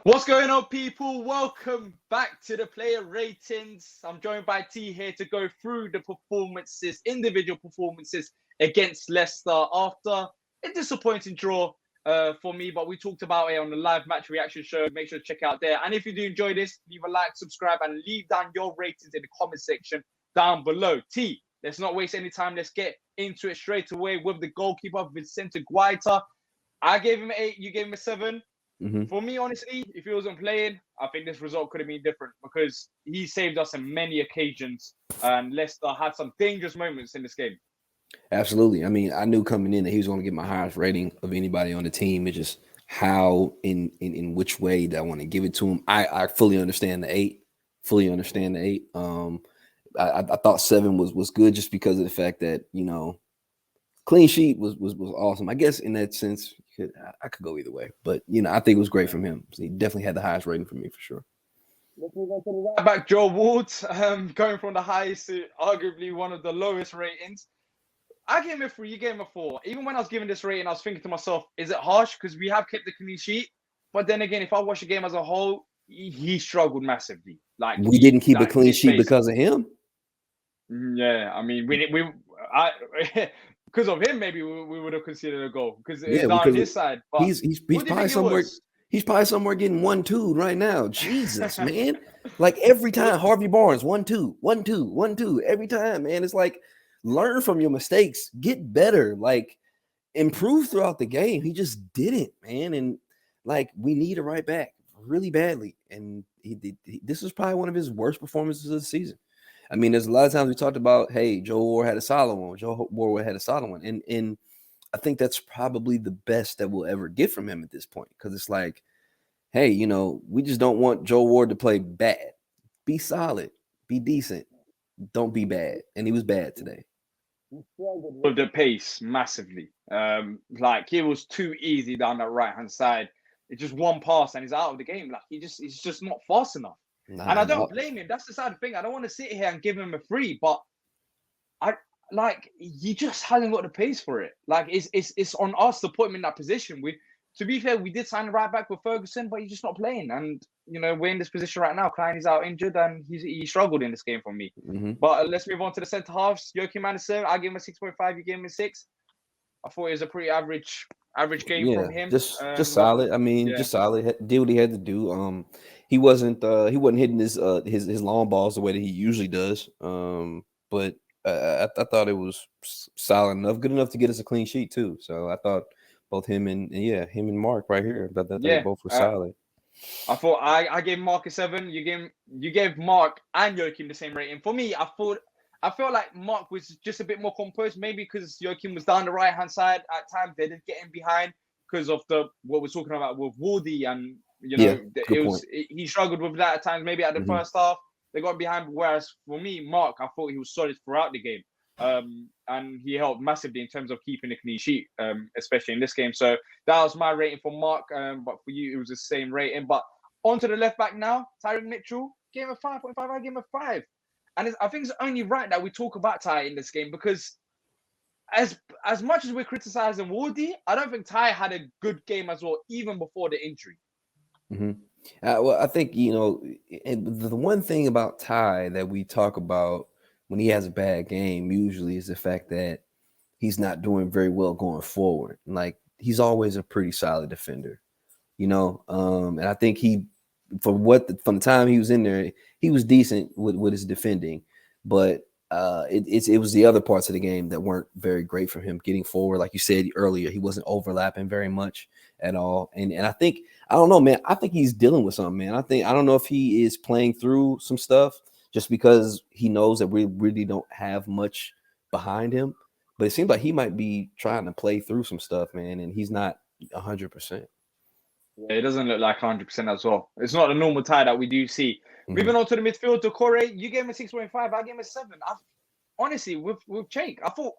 What's going on, people? Welcome back to the player ratings. I'm joined by T here to go through the performances, individual performances against Leicester after a disappointing draw for me. But we talked about it on the live match reaction show. Make sure to check out there. And if you do enjoy this, leave a like, subscribe, and leave down your ratings in the comment section down below. T, let's not waste any time. Let's get into it straight away with the goalkeeper, Vicente Guaita. I gave him an 8. You gave him a 7. For me, honestly, if he wasn't playing, I think this result could have been different because he saved us on many occasions and Leicester had some dangerous moments in this game. Absolutely. I mean, I knew coming in that he was going to get my highest rating of anybody on the team. It's just how, in which way that I want to give it to him. I fully understand the 8. Fully understand the 8. I thought 7 was good just because of the fact that, clean sheet was awesome. I guess in that sense, I could go either way. But, I think it was great from him. So he definitely had the highest rating for me for sure. Let's move on to the right back, Joe Ward, going from the highest to arguably one of the lowest ratings. I gave him a 3, you gave him a 4. Even when I was giving this rating, I was thinking to myself, is it harsh? Because we have kept the clean sheet. But then again, if I watch the game as a whole, he struggled massively. Like we didn't keep a clean sheet because of him. Yeah, I mean, because of him, maybe we would have considered a goal because it's on his side. But he's probably somewhere. He's probably somewhere getting 1-2 right now. Jesus, man! Like every time, Harvey Barnes 1-2, 1-2, 1-2 every time, man. It's like learn from your mistakes, get better, like improve throughout the game. He just didn't, man, and like we need a right back really badly. And this was probably one of his worst performances of the season. I mean, there's a lot of times we talked about, hey, Joe Ward had a solid one. Joe Ward had a solid one. And I think that's probably the best that we'll ever get from him at this point. Because it's like, hey, we just don't want Joe Ward to play bad. Be solid. Be decent. Don't be bad. And he was bad today. With the pace massively. Like it was too easy down that right-hand side. It's just one pass and he's out of the game. Like he's just not fast enough. And I don't blame him. That's the sad thing. I don't want to sit here and give him a 3, but he just hasn't got the pace for it. Like it's on us to put him in that position. To be fair, we did sign a right back with Ferguson, but he's just not playing. And we're in this position right now. Klein is out injured, and he struggled in this game for me. But let's move on to the centre halves. Joachim Andersen, I gave him a 6.5. You gave him a 6. I thought it was a pretty average game from him. Just solid. I mean, just solid. Did what he had to do. He wasn't hitting his long balls the way that he usually does. But I thought it was solid enough, good enough to get us a clean sheet too. So I thought both him and Mark right here, that they both were solid. I thought I gave Mark a 7. You gave Mark and Joachim the same rating. For me, I felt like Mark was just a bit more composed, maybe because Joachim was down the right-hand side at times. They didn't get him behind because of what we're talking about with Wardy, and he struggled with that at times. Maybe at the first half they got behind. Whereas for me, Mark, I thought he was solid throughout the game, and he helped massively in terms of keeping the clean sheet, especially in this game. So that was my rating for Mark. But for you, it was the same rating. But onto the left back now, Tyrick Mitchell, gave him a 5.5. I gave him a 5. And I think it's only right that we talk about Ty in this game because as much as we're criticizing Wardy, I don't think Ty had a good game as well, even before the injury. Well, I think, and the one thing about Ty that we talk about when he has a bad game usually is the fact that he's not doing very well going forward. Like he's always a pretty solid defender, and I think from the time he was in there, he was decent with his defending, but it was the other parts of the game that weren't very great for him getting forward. Like you said earlier, he wasn't overlapping very much at all. And I think, I don't know, man, I think he's dealing with something, man. I don't know if he is playing through some stuff just because he knows that we really don't have much behind him, but it seems like he might be trying to play through some stuff, man, and he's not 100%. Yeah, it doesn't look like 100% as well. It's not the normal Ty that we do see. Moving on to the midfield, Decore, you gave him a 6.5. I gave him a 7. Honestly, with Jake, I thought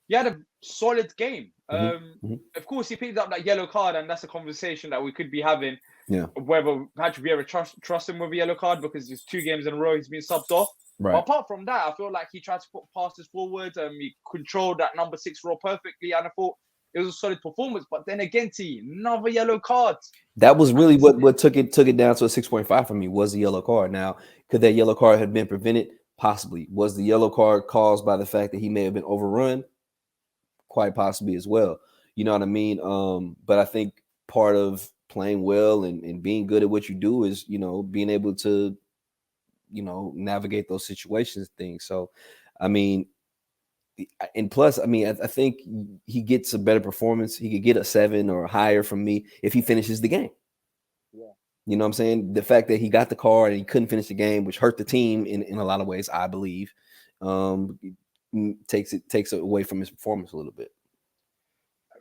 he had a solid game. Of course, he picked up that yellow card, and that's a conversation that we could be having. Yeah. Whether Patrick Vieira trust him with a yellow card because it's 2 games in a row he's been subbed off. Right. But apart from that, I feel like he tried to put passes forward. He controlled that number 6 role perfectly, and I thought it was a solid performance. But then again, another yellow card. That was really what took it down to a 6.5 for me, was the yellow card. Now, could that yellow card have been prevented? Possibly. Was the yellow card caused by the fact that he may have been overrun? Quite possibly as well. You know what I mean? But I think part of playing well and being good at what you do is, being able to, navigate those situations, things. So, I mean, and plus, I mean, I think he gets a better performance. He could get a 7 or higher from me if he finishes the game. Yeah. You know what I'm saying? The fact that he got the card and he couldn't finish the game, which hurt the team in a lot of ways, I believe, takes it away from his performance a little bit.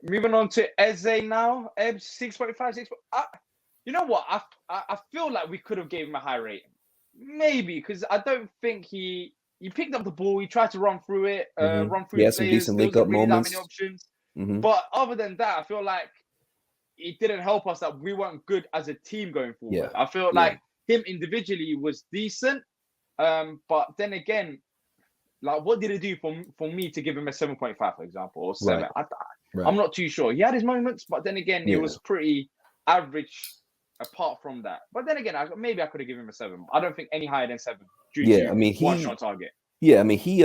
Moving on to Eze now. Ebbs 6.5, 6. You know what? I feel like we could have gave him a high rating. Maybe, because I don't think he picked up the ball, he tried to run through it, run through the players. Some decent link-up moments. That many options. But other than that, I feel like it didn't help us that we weren't good as a team going forward. Yeah. I feel like him individually was decent, but then again, like, what did it do for me to give him a 7.5, for example, or 7? Right. I'm not too sure. He had his moments, but then again, it was pretty average apart from that. But then again, maybe I could have given him a 7. I don't think any higher than 7. I mean, one shot target. Yeah, I mean, he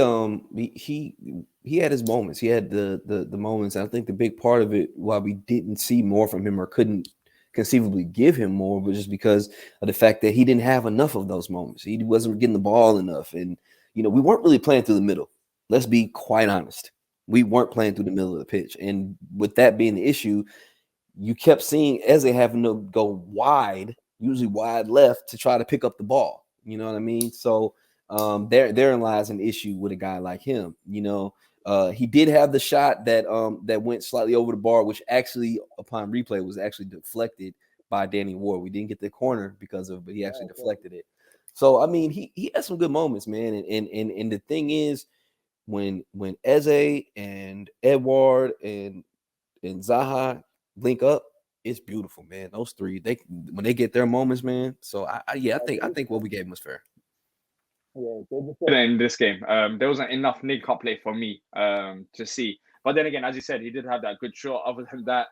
had his moments. He had the moments. I think the big part of it, why we didn't see more from him or couldn't conceivably give him more, was just because of the fact that he didn't have enough of those moments. He wasn't getting the ball enough, and we weren't really playing through the middle. Let's be quite honest. We weren't playing through the middle of the pitch, and with that being the issue, you kept seeing Eze having to go wide, usually wide left, to try to pick up the ball. You know what I mean? So therein lies an issue with a guy like him. He did have the shot that went slightly over the bar, which actually, upon replay, was actually deflected by Danny Ward. We didn't get the corner because of it, but he actually deflected it. So I mean, he had some good moments, man. And the thing is, when Eze and Edouard and Zaha link up, it's beautiful, man. Those three, when they get their moments, man. So I think what we gave him was fair. Yeah, in this game, there wasn't enough link-up play for me to see. But then again, as you said, he did have that good shot. Other than that,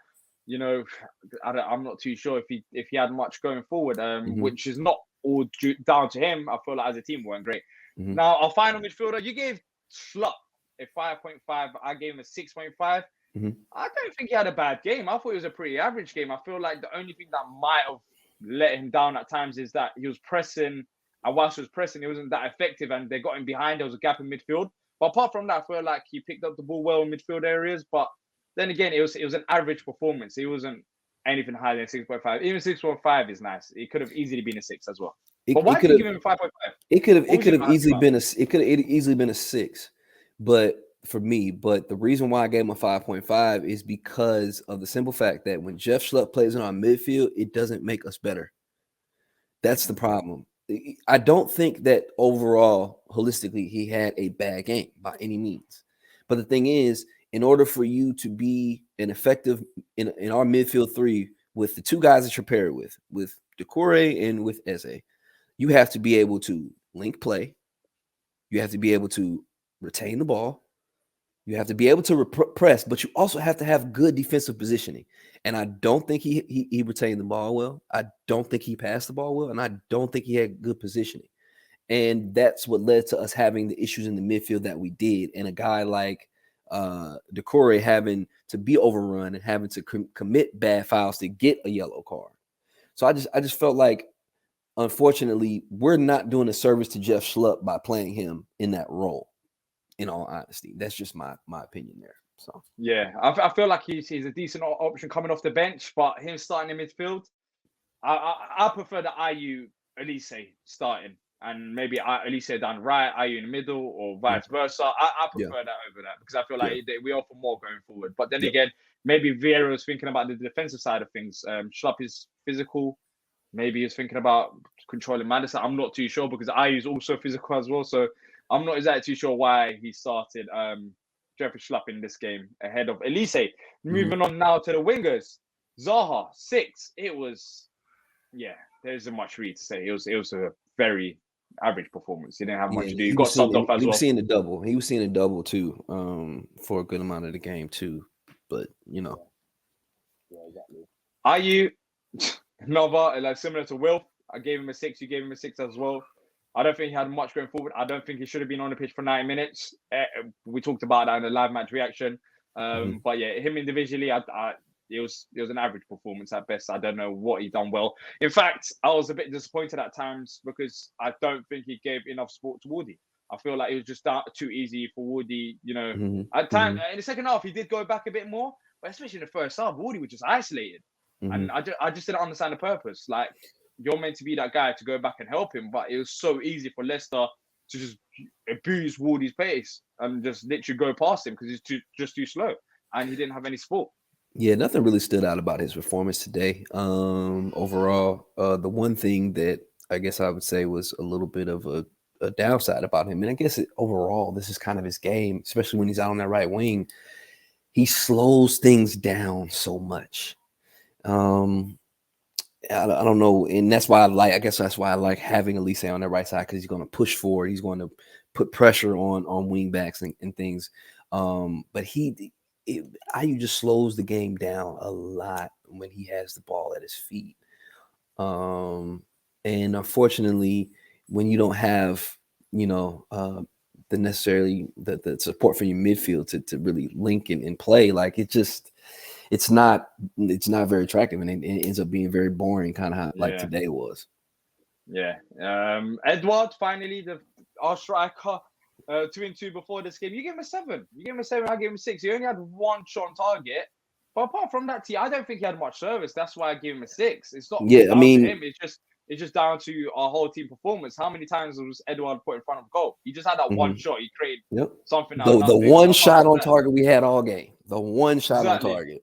I'm not too sure if he had much going forward, which is not all down to him. I feel like as a team we weren't great. Now, our final midfielder, you gave Schlupp a 5.5. I gave him a 6.5. I don't think he had a bad game. I thought it was a pretty average game. I feel like the only thing that might have let him down at times is that he was pressing. And whilst he was pressing, it wasn't that effective, and they got him behind. There was a gap in midfield. But apart from that, I feel like he picked up the ball well in midfield areas. But then again, it was an average performance. It wasn't anything higher than 6.5. Even 6.5 is nice. It could have easily been a 6 as well. But why did you give him 5.5? It could have easily been a 6. But for me, the reason why I gave him a 5.5 is because of the simple fact that when Jeff Schlupp plays in our midfield, it doesn't make us better. That's the problem. I don't think that overall, holistically, he had a bad game by any means. But the thing is, in order for you to be an effective in our midfield 3 with the 2 guys that you're paired with Doucouré and with Eze, you have to be able to link play. You have to be able to retain the ball. You have to be able to press, but you also have to have good defensive positioning. And I don't think he retained the ball well. I don't think he passed the ball well. And I don't think he had good positioning. And that's what led to us having the issues in the midfield that we did. And a guy like Doucouré having to be overrun and having to commit bad fouls to get a yellow card. So I just felt like, unfortunately, we're not doing a service to Jeff Schlupp by playing him in that role. In all honesty, that's just my opinion there. So yeah, I feel like he's a decent option coming off the bench, but him starting in midfield, I prefer the Ayew Elise starting, and maybe Elise down right, Ayew in the middle, or vice versa. I prefer that over that because I feel like we offer more going forward. But then again, maybe Vieira was thinking about the defensive side of things. Schlupp is physical. Maybe he's thinking about controlling Madison. I'm not too sure because Ayew is also physical as well. So I'm not exactly too sure why he started Jeffrey Schlupp in this game ahead of Elise. Moving on now to the wingers. Zaha, 6. It was, there isn't much really to say. It was a very average performance. He didn't have much to do. He got subbed off as well. He was seeing a double. He was seeing a double too for a good amount of the game too. but you know. Yeah, exactly. Are you another like similar to Will? I gave him a 6. You gave him a 6 as well. I don't think he had much going forward. I don't think he should have been on the pitch for 90 minutes. We talked about that in the live match reaction. But yeah, him individually, it was an average performance at best. I don't know what he done well. In fact, I was a bit disappointed at times because I don't think he gave enough support to Woody. I feel like it was just too easy for Woody. You know, at time in the second half he did go back a bit more, but especially in the first half, Woody was just isolated, and I just didn't understand the purpose. Like, you're meant to be that guy to go back and help him, but it was so easy for Leicester to just abuse Woody's pace and just literally go past him because he's too slow, and he didn't have any support. Yeah, nothing really stood out about his performance today. Overall, the one thing that I guess I would say was a little bit of a downside about him, and I guess overall this is kind of his game, especially when he's out on that right wing. He slows things down so much. I don't know, and that's why I guess that's why I like having Elise on the right side, because he's going to push forward, he's going to put pressure on wing backs and things. But Ayew just slows the game down a lot when he has the ball at his feet. And unfortunately, when you don't have, the necessarily the support for your midfield to really link and play, like it's not very attractive, and it ends up being very boring, kind of how like today was. Yeah. Edward, finally, our striker, 2-2 before this game. You gave him a 7. You gave him a 7. I gave him a 6. He only had one shot on target. But apart from that, I don't think he had much service. That's why I gave him a 6. It's not down to him. It's just down to our whole team performance. How many times was Edward put in front of goal? He just had that one shot. He created something. The one shot on target we had all game. The one shot on target.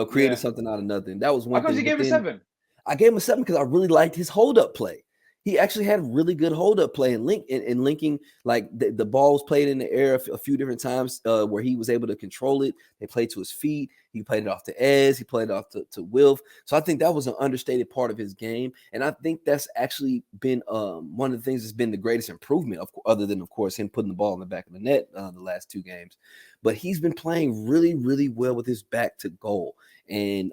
Created something out of nothing. That was one thing. Because you gave him a 7. I gave him a 7 because I really liked his hold-up play. He actually had really good hold-up play and linking. Like the ball was played in the air a few different times where he was able to control it. They played to his feet. He played it off to Ez. He played it off to Wilf. So I think that was an understated part of his game. And I think that's actually been one of the things that's been the greatest improvement, other than, of course, him putting the ball in the back of the net the last 2 games. But he's been playing really, really well with his back to goal. And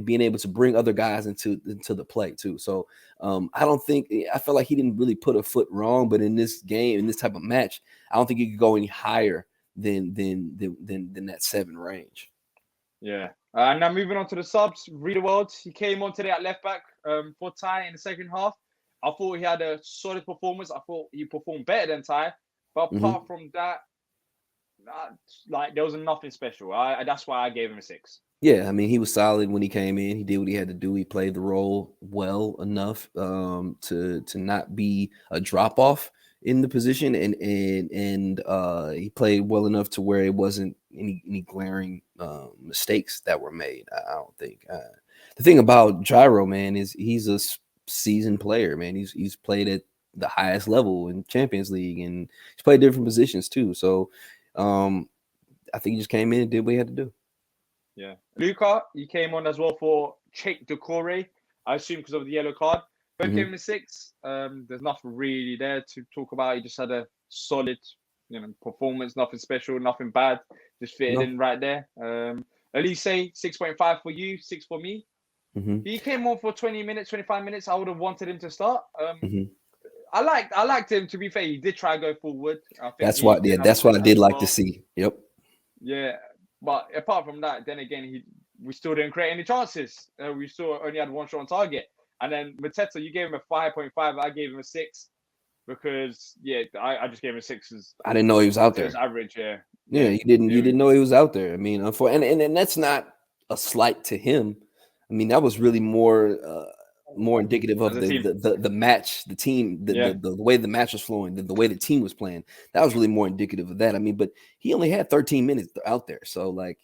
being able to bring other guys into the play too. So I feel like he didn't really put a foot wrong, but in this game, in this type of match, I don't think he could go any higher than that 7 range. Yeah. And now moving on to the subs, Riedewald, he came on today at left back for Ty in the second half. I thought he had a solid performance. I thought he performed better than Ty, but apart from that, there was nothing special. That's why I gave him a 6. Yeah, I mean, he was solid when he came in. He did what he had to do. He played the role well enough to not be a drop off in the position, and he played well enough to where it wasn't any glaring mistakes that were made. I don't think. The thing about Gyro, man, is he's a seasoned player, man. He's played at the highest level in Champions League, and he's played different positions too. So I think he just came in and did what he had to do. Yeah. Luca, he came on as well for Cheikh Doucouré, I assume because of the yellow card. Both gave him a 6. There's nothing really there to talk about. He just had a solid, performance, nothing special, nothing bad. Just fitted in right there. Elise, 6.5 for you, 6 for me. He came on for 20 minutes, 25 minutes. I would have wanted him to start. I liked him, to be fair. He did try to go forward. That's what I did like to see. Yep. Yeah. But apart from that, then again, we still didn't create any chances. We still only had one shot on target. And then Mateta, you gave him a 5.5. I gave him a 6 because I just gave him a 6. I didn't know he was out there. It was average, yeah. Yeah, you didn't know he was out there. I mean, and that's not a slight to him. I mean, that was really more indicative of the match, the team, the way the match was flowing, the way the team was playing. That was really more indicative of that. I mean, but he only had 13 minutes out there. So, like,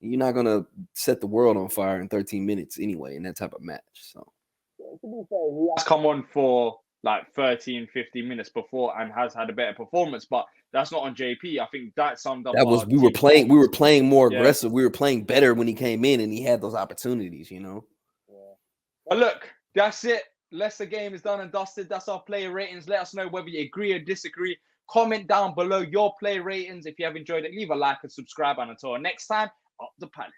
you're not going to set the world on fire in 13 minutes anyway in that type of match. So, to be fair, he has come on for like 13, 15 minutes before and has had a better performance, but that's not on JP. I think that summed up. We were playing more aggressive. We were playing better when he came in and he had those opportunities, Yeah. Well, look, that's it. Leicester game is done and dusted. That's our player ratings. Let us know whether you agree or disagree. Comment down below your player ratings. If you have enjoyed it, leave a like and subscribe. And until next time, up the Palace.